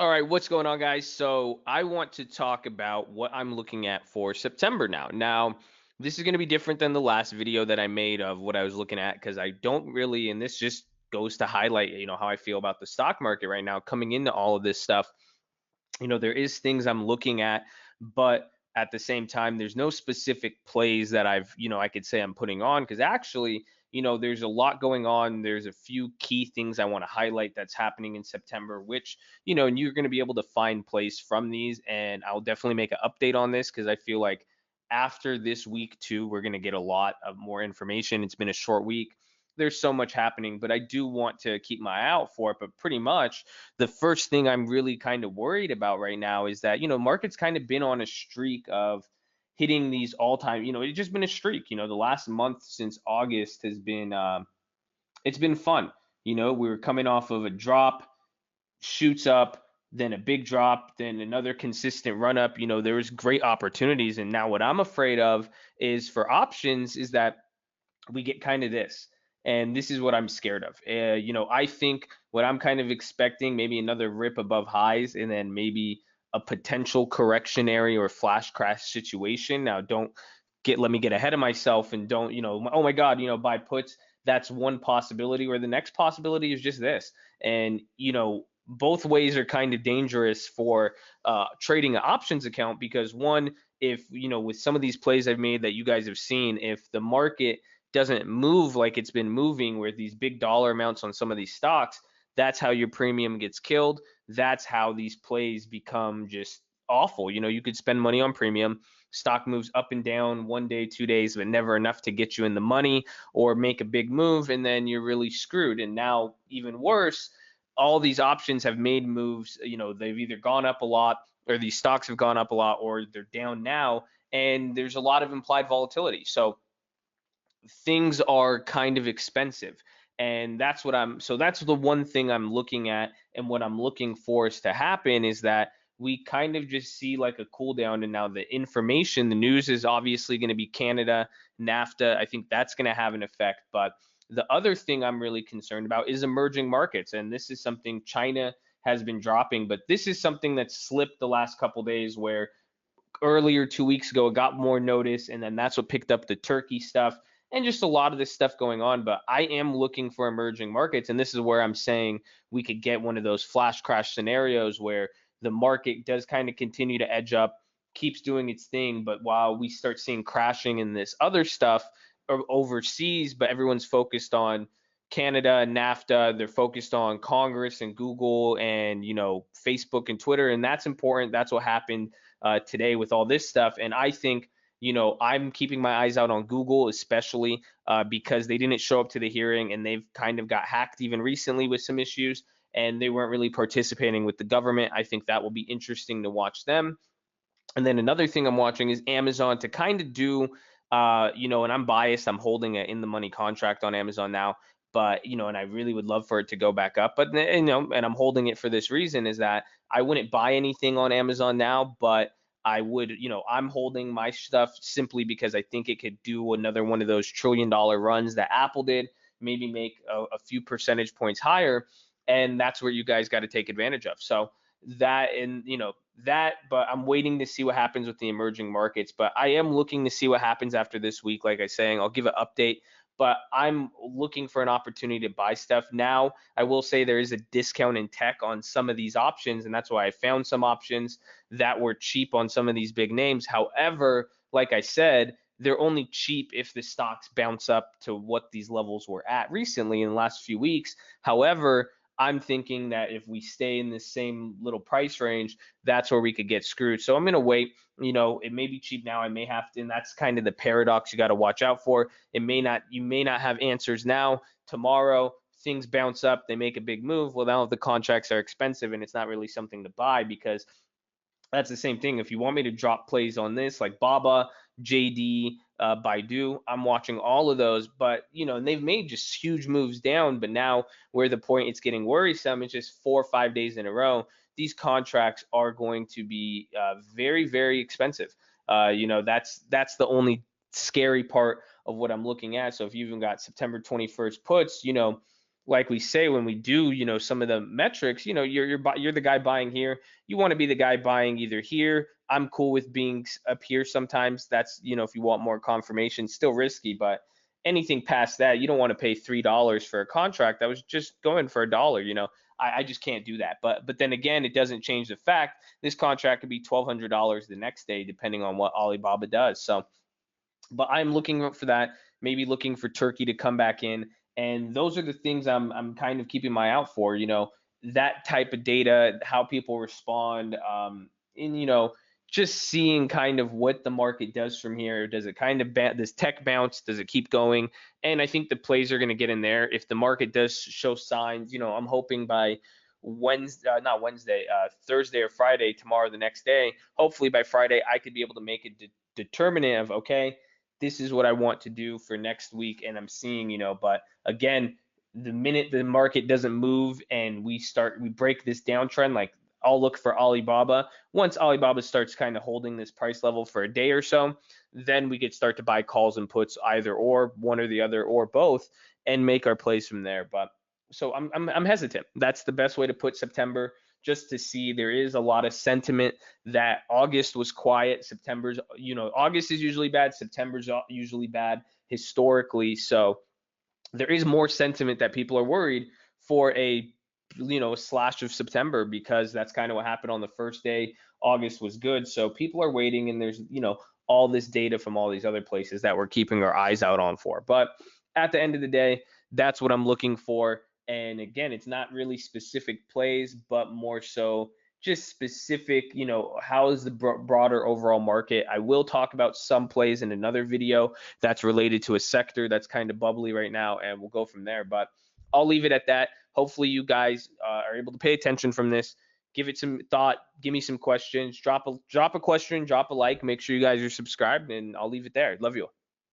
All right, what's going on, guys? So, I want to talk about what I'm looking at for September now. Now, this is going to be different than the last video that I made of what I was looking at because I don't really, and this just goes to highlight, how I feel about the stock market right now coming into all of this stuff. There is things I'm looking at, but at the same time, there's no specific plays that I could say I'm putting on because actually, there's a lot going on. There's a few key things I want to highlight that's happening in September, which, and you're going to be able to find plays from these. And I'll definitely make an update on this because I feel like after this week, too, we're going to get a lot of more information. It's been a short week. There's so much happening, but I do want to keep my eye out for it. But pretty much, the first thing I'm really kind of worried about right now is that, market's kind of been on a streak of hitting these all-time, it's just been a streak. The last month since August has been it's been fun. We were coming off of a drop, shoots up, then a big drop, then another consistent run up. There was great opportunities. And now what I'm afraid of is for options is that we get kind of this. And this is what I'm scared of. I think what I'm kind of expecting, maybe another rip above highs and then maybe a potential correction area or flash crash situation. Now, don't let me get ahead of myself and don't, oh my God, buy puts. That's one possibility, or the next possibility is just this. And, both ways are kind of dangerous for trading an options account because one, if, with some of these plays I've made that you guys have seen, if the market doesn't move like it's been moving with these big dollar amounts on some of these stocks, that's how your premium gets killed. That's how these plays become just awful. You could spend money on premium, stock moves up and down one day, 2 days, but never enough to get you in the money or make a big move, and then you're really screwed. And now, even worse, all these options have made moves. They've either gone up a lot, or these stocks have gone up a lot, or they're down now, and there's a lot of implied volatility. So things are kind of expensive. And that's the one thing I'm looking at, and what I'm looking for is to happen is that we kind of just see like a cool down. And now the news is obviously going to be Canada, NAFTA. I think that's going to have an effect. But the other thing I'm really concerned about is emerging markets. And this is something China has been dropping, but this is something that slipped the last couple days where earlier 2 weeks ago it got more notice, and then that's what picked up the Turkey stuff and just a lot of this stuff going on. But I am looking for emerging markets, and this is where I'm saying we could get one of those flash crash scenarios where the market does kind of continue to edge up, keeps doing its thing, but while we start seeing crashing in this other stuff overseas, but everyone's focused on Canada and NAFTA. They're focused on Congress and Google and Facebook and Twitter, and that's important. That's what happened today with all this stuff. And I think I'm keeping my eyes out on Google, especially because they didn't show up to the hearing, and they've kind of got hacked even recently with some issues, and they weren't really participating with the government. I think that will be interesting to watch them. And then another thing I'm watching is Amazon to kind of do, and I'm biased. I'm holding an in the money contract on Amazon now, but and I really would love for it to go back up. But and I'm holding it for this reason is that I wouldn't buy anything on Amazon now, but I would, I'm holding my stuff simply because I think it could do another one of those $1 trillion runs that Apple did, maybe make a few percentage points higher, and that's where you guys got to take advantage of. So that and that, but I'm waiting to see what happens with the emerging markets. But I am looking to see what happens after this week. Like I was saying, I'll give an update, but I'm looking for an opportunity to buy stuff now. I will say there is a discount in tech on some of these options, and that's why I found some options that were cheap on some of these big names. However, like I said, they're only cheap if the stocks bounce up to what these levels were at recently in the last few weeks. However, I'm thinking that if we stay in the same little price range, that's where we could get screwed. So I'm going to wait. It may be cheap now. I may have to, and that's kind of the paradox you got to watch out for. You may not have answers now. Tomorrow, things bounce up, they make a big move. Well, now the contracts are expensive and it's not really something to buy because that's the same thing. If you want me to drop plays on this, like Baba, JD, Baidu, I'm watching all of those. But and they've made just huge moves down. But now, where the point it's getting worrisome is just 4 or 5 days in a row. These contracts are going to be very, very expensive. That's the only scary part of what I'm looking at. So if you even got September 21st puts, like we say when we do, some of the metrics, you're the guy buying here. You want to be the guy buying either here. I'm cool with being up here sometimes. That's, if you want more confirmation, still risky, but anything past that, you don't want to pay $3 for a contract that was just going for $1. I just can't do that. But then again, it doesn't change the fact this contract could be $1,200 the next day, depending on what Alibaba does. So, but I'm looking for that, maybe looking for Turkey to come back in. And those are the things I'm kind of keeping my eye out for, that type of data, how people respond, and just seeing kind of what the market does from here. Does it kind of this tech bounce? Does it keep going? And I think the plays are going to get in there. If the market does show signs, I'm hoping by Wednesday, not Wednesday, Thursday or Friday, tomorrow, the next day, hopefully by Friday, I could be able to make a determinant of, okay, this is what I want to do for next week. And I'm seeing, but again, the minute the market doesn't move and we break this downtrend, like I'll look for Alibaba. Once Alibaba starts kind of holding this price level for a day or so, then we could start to buy calls and puts, either or, one or the other or both, and make our plays from there. But so I'm hesitant. That's the best way to put September, just to see. There is a lot of sentiment that August was quiet. September's, August is usually bad. September's usually bad historically. So there is more sentiment that people are worried for a slash of September, because that's kind of what happened on the first day. August was good, so people are waiting, and there's all this data from all these other places that we're keeping our eyes out on for. But at the end of the day, that's what I'm looking for. And again, it's not really specific plays, but more so just specific, how is the broader overall market. I will talk about some plays in another video that's related to a sector that's kind of bubbly right now, and we'll go from there. But I'll leave it at that. Hopefully you guys are able to pay attention from this. Give it some thought. Give me some questions. Drop a question. Drop a like. Make sure you guys are subscribed, and I'll leave it there. Love you.